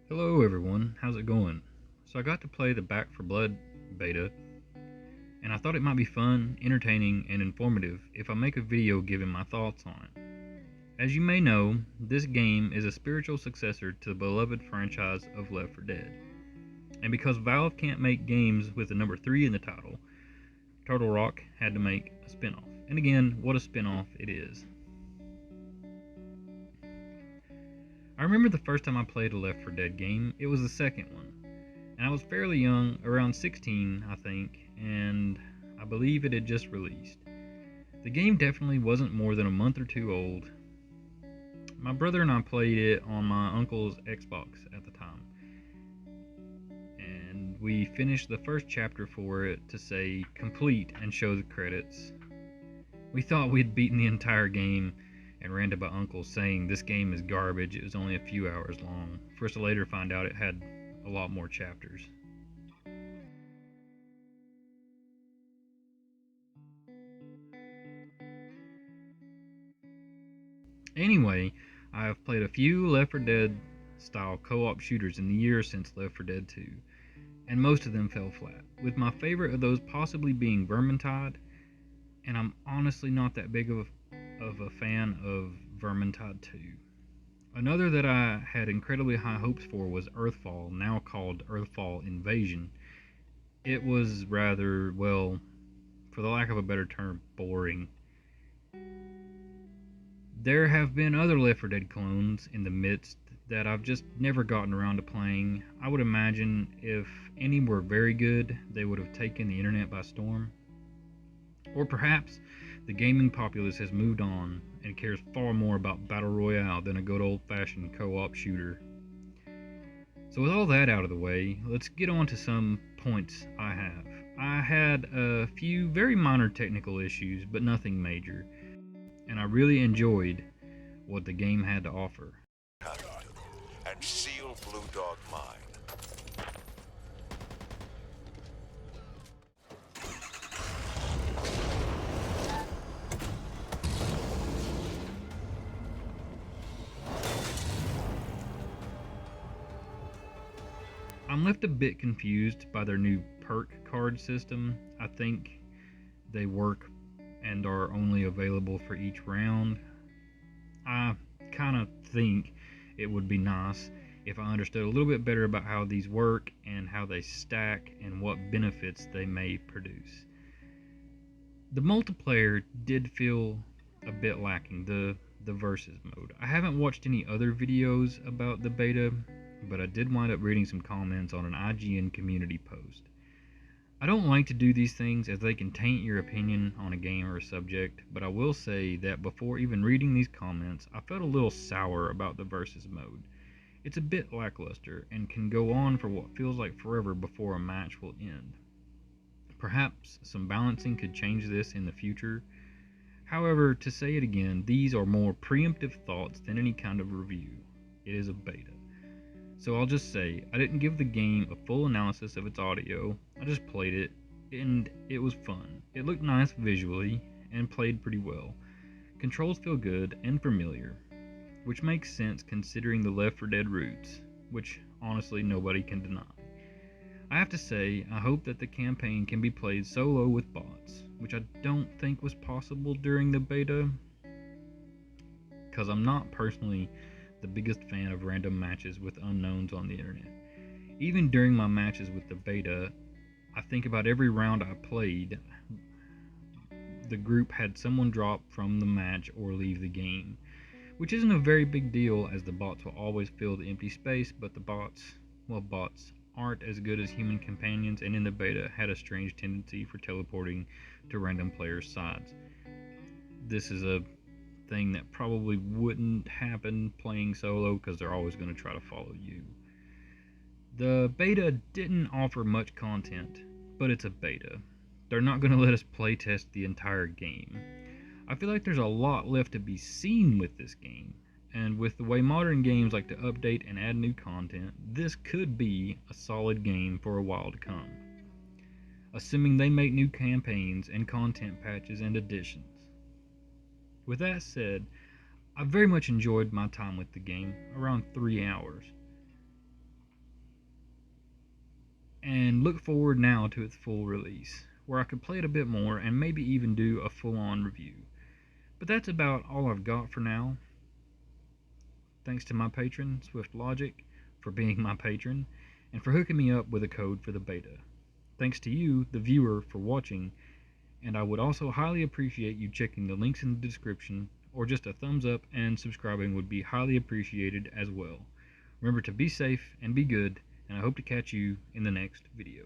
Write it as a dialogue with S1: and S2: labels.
S1: Hello everyone, how's it going? So I got to play the Back for Blood beta, and I thought it might be fun, entertaining, and informative if I make a video giving my thoughts on it. As you may know, this game is a spiritual successor to the beloved franchise of Left 4 Dead. And because Valve can't make games with the number 3 in the title, Turtle Rock had to make a spin-off. And again, what a spin-off it is. I remember the first time I played a Left 4 Dead game, it was the second one. And I was fairly young, around 16, I think, and I believe it had just released. The game definitely wasn't more than a month or two old. My brother and I played it on my uncle's Xbox at the time, and we finished the first chapter for it to say complete and show the credits. We thought we'd beaten the entire game and ran to my uncle saying this game is garbage, it was only a few hours long, for us to later find out it had a lot more chapters. Anyway, I have played a few Left 4 Dead style co-op shooters in the years since Left 4 Dead 2, and most of them fell flat, with my favorite of those possibly being Vermintide, and I'm honestly not that big of a fan of Vermintide 2. Another that I had incredibly high hopes for was Earthfall, now called Earthfall Invasion. It was rather, well, for the lack of a better term, boring. There have been other Left 4 Dead clones in the midst that I've just never gotten around to playing. I would imagine if any were very good, they would have taken the internet by storm. Or perhaps the gaming populace has moved on and cares far more about Battle Royale than a good old fashioned co op shooter. So, with all that out of the way, let's get on to some points I have. I had a few very minor technical issues, but nothing major, and I really enjoyed what the game had to offer.
S2: And seal Blue Dog mine.
S1: I'm left a bit confused by their new perk card system. I think they work and are only available for each round. I kind of think it would be nice if I understood a little bit better about how these work and how they stack and what benefits they may produce. The multiplayer did feel a bit lacking, the versus mode. I haven't watched any other videos about the beta, but I did wind up reading some comments on an IGN community post. I don't like to do these things as they can taint your opinion on a game or a subject, but I will say that before even reading these comments, I felt a little sour about the versus mode. It's a bit lackluster and can go on for what feels like forever before a match will end. Perhaps some balancing could change this in the future. However, to say it again, these are more preemptive thoughts than any kind of review. It is a beta. So I'll just say, I didn't give the game a full analysis of its audio, I just played it, and it was fun. It looked nice visually, and played pretty well. Controls feel good and familiar, which makes sense considering the Left 4 Dead roots, which honestly nobody can deny. I have to say, I hope that the campaign can be played solo with bots, which I don't think was possible during the beta, because I'm not personally the biggest fan of random matches with unknowns on the internet. Even during my matches with the beta, I think about every round I played, the group had someone drop from the match or leave the game, which isn't a very big deal as the bots will always fill the empty space, but the bots aren't as good as human companions and in the beta had a strange tendency for teleporting to random players' sides. This is a thing that probably wouldn't happen playing solo because they're always going to try to follow you. The beta didn't offer much content, but it's a beta. They're not going to let us playtest the entire game. I feel like there's a lot left to be seen with this game, and with the way modern games like to update and add new content, this could be a solid game for a while to come, assuming they make new campaigns and content patches and additions. With that said, I very much enjoyed my time with the game, around 3 hours. and look forward now to its full release, where I could play it a bit more and maybe even do a full-on review. But that's about all I've got for now. Thanks to my patron, Swift Logic, for being my patron, and for hooking me up with a code for the beta. Thanks to you, the viewer, for watching, and I would also highly appreciate you checking the links in the description, or just a thumbs up and subscribing would be highly appreciated as well. Remember to be safe and be good, and I hope to catch you in the next video.